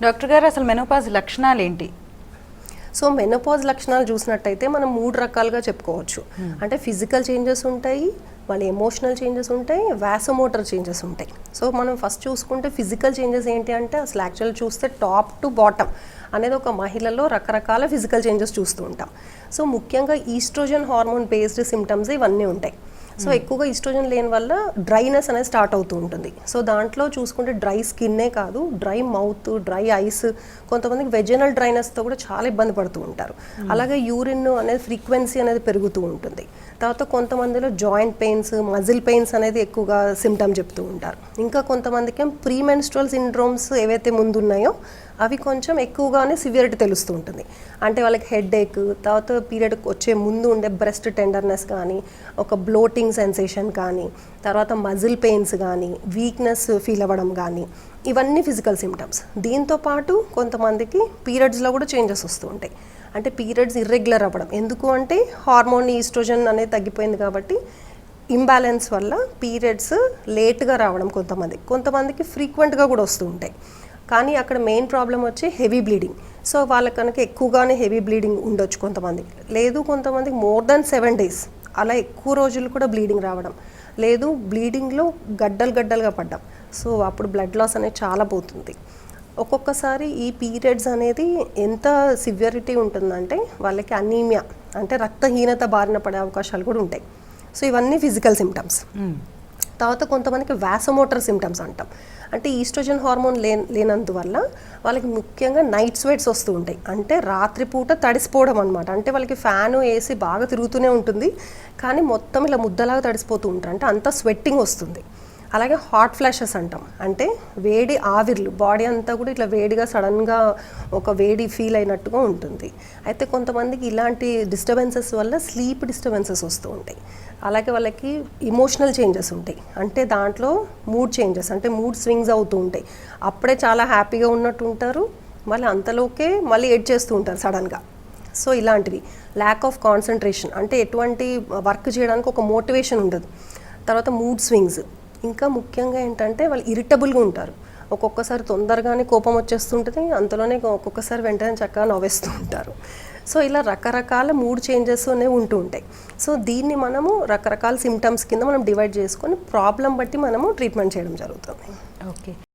Doctor గారు అసలు menopause లక్షణాలు ఏంటి? సో మెనోపాజ్ లక్షణాలు చూసినట్టయితే మనం 3 రకాలుగా చెప్పుకోవచ్చు. అంటే ఫిజికల్ చేంజెస్ ఉంటాయి, మళ్ళీ ఎమోషనల్ చేంజెస్ ఉంటాయి, వాసోమోటర్ చేంజెస్ ఉంటాయి. సో మనం ఫస్ట్ చూసుకుంటే ఫిజికల్ చేంజెస్ ఏంటి అంటే అసలు యాక్చువల్ చూస్తే టాప్ టు బాటమ్ అనేది ఒక మహిళలో రకరకాల ఫిజికల్ చేంజెస్ చూస్తూ ఉంటాం. సో ముఖ్యంగా ఈస్ట్రోజన్ హార్మోన్ బేస్డ్ సిమ్టమ్స్ ఇవన్నీ ఉంటాయి. సో ఎక్కువగా ఈస్ట్రోజన్ లేని వల్ల డ్రైనెస్ అనేది స్టార్ట్ అవుతూ ఉంటుంది. సో దాంట్లో చూసుకుంటే డ్రై స్కిన్నే కాదు, డ్రై మౌత్, డ్రై ఐస్, కొంతమందికి వెజనల్ డ్రైనెస్తో కూడా చాలా ఇబ్బంది పడుతూ ఉంటారు. అలాగే యూరిన్ అనేది ఫ్రీక్వెన్సీ అనేది పెరుగుతూ ఉంటుంది. తర్వాత కొంతమందిలో జాయింట్ పెయిన్స్, మజిల్ పెయిన్స్ అనేది ఎక్కువగా సిమ్టమ్ చెప్తూ ఉంటారు. ఇంకా కొంతమందికి ప్రీమెన్స్ట్రువల్ సిండ్రోమ్స్ ఏవైతే ముందు ఉన్నాయో అవి కొంచెం ఎక్కువగానే సివియరిటీ తెలుస్తూ ఉంటుంది. అంటే వాళ్ళకి హెడ్ ఏక్, తర్వాత పీరియడ్కి వచ్చే ముందు ఉండే బ్రెస్ట్ టెండర్నెస్ కానీ, ఒక బ్లోటింగ్ సెన్సేషన్ కానీ, తర్వాత మజిల్ పెయిన్స్ కానీ, వీక్నెస్ ఫీల్ అవ్వడం కానీ, ఇవన్నీ ఫిజికల్ సిమ్టమ్స్. దీంతో పాటు కొంతమందికి పీరియడ్స్లో కూడా చేంజెస్ వస్తూ ఉంటాయి. అంటే పీరియడ్స్ ఇర్రెగ్యులర్ అవ్వడం, ఎందుకు అంటే హార్మోన్ ఈస్ట్రోజన్ అనేది తగ్గిపోయింది కాబట్టి ఇంబ్యాలెన్స్ వల్ల పీరియడ్స్ లేట్గా రావడం కొంతమందికి ఫ్రీక్వెంట్గా కూడా వస్తూ ఉంటాయి. కానీ అక్కడ మెయిన్ ప్రాబ్లం వచ్చి హెవీ బ్లీడింగ్. సో వాళ్ళకి కనుక ఎక్కువగానే హెవీ బ్లీడింగ్ ఉండొచ్చు కొంతమందికి, లేదు కొంతమందికి మోర్ దెన్ 7 days అలా ఎక్కువ రోజులు కూడా బ్లీడింగ్ రావడం, లేదు బ్లీడింగ్లో గడ్డలుగా పడ్డం. సో అప్పుడు బ్లడ్ లాస్ అనేది చాలా పోతుంది. ఒక్కొక్కసారి ఈ పీరియడ్స్ అనేది ఎంత సివియరిటీ ఉంటుందంటే వాళ్ళకి అనీమియా అంటే రక్తహీనత బారిన పడే అవకాశాలు కూడా ఉంటాయి. సో ఇవన్నీ ఫిజికల్ సిమ్టమ్స్. తర్వాత కొంతమందికి వాసోమోటర్ సిమ్టమ్స్ అంటాం. అంటే ఈస్ట్రోజన్ హార్మోన్ లేనందువల్ల వాళ్ళకి ముఖ్యంగా నైట్ స్వెట్స్ వస్తూ ఉంటాయి. అంటే రాత్రిపూట తడిసిపోవడం అనమాట. అంటే వాళ్ళకి ఫ్యాను ఏసీ బాగా తిరుగుతూనే ఉంటుంది, కానీ మొత్తం ఇలా ముద్దలాగా తడిసిపోతూ ఉంటారు. అంటే అంతా స్వెట్టింగ్ వస్తుంది. అలాగే హాట్ ఫ్లాషెస్ అంటాం. అంటే వేడి ఆవిర్లు, బాడీ అంతా కూడా ఇట్లా వేడిగా సడన్గా ఒక వేడి ఫీల్ అయినట్టుగా ఉంటుంది. అయితే కొంతమందికి ఇలాంటి డిస్టర్బెన్సెస్ వల్ల స్లీప్ డిస్టర్బెన్సెస్ వస్తూ ఉంటాయి. అలాగే వాళ్ళకి ఇమోషనల్ చేంజెస్ ఉంటాయి. అంటే దాంట్లో మూడ్ చేంజెస్, అంటే మూడ్ స్వింగ్స్ అవుతూ ఉంటాయి. అప్పుడే చాలా హ్యాపీగా ఉన్నట్టు ఉంటారు, మళ్ళీ అంతలోకే మళ్ళీ ఎడ్ చేస్తూ ఉంటారు సడన్గా. సో ఇలాంటివి ల్యాక్ ఆఫ్ కాన్సన్ట్రేషన్, అంటే ఎటువంటి వర్క్ చేయడానికి ఒక మోటివేషన్ ఉండదు. తర్వాత మూడ్ స్వింగ్స్, ఇంకా ముఖ్యంగా ఏంటంటే వాళ్ళు ఇరిటబుల్గా ఉంటారు. ఒక్కొక్కసారి తొందరగానే కోపం వచ్చేస్తుంటుంది, అంతలోనే ఒక్కొక్కసారి వెంటనే చక్కగా నవ్వేస్తూ ఉంటారు. సో ఇలా రకరకాల మూడ్ చేంజెస్ అనేవి ఉంటూ ఉంటాయి. సో దీన్ని మనము రకరకాల సిమ్టమ్స్ కింద మనం డివైడ్ చేసుకొని ప్రాబ్లం బట్టి మనము ట్రీట్మెంట్ చేయడం జరుగుతుంది. ఓకే.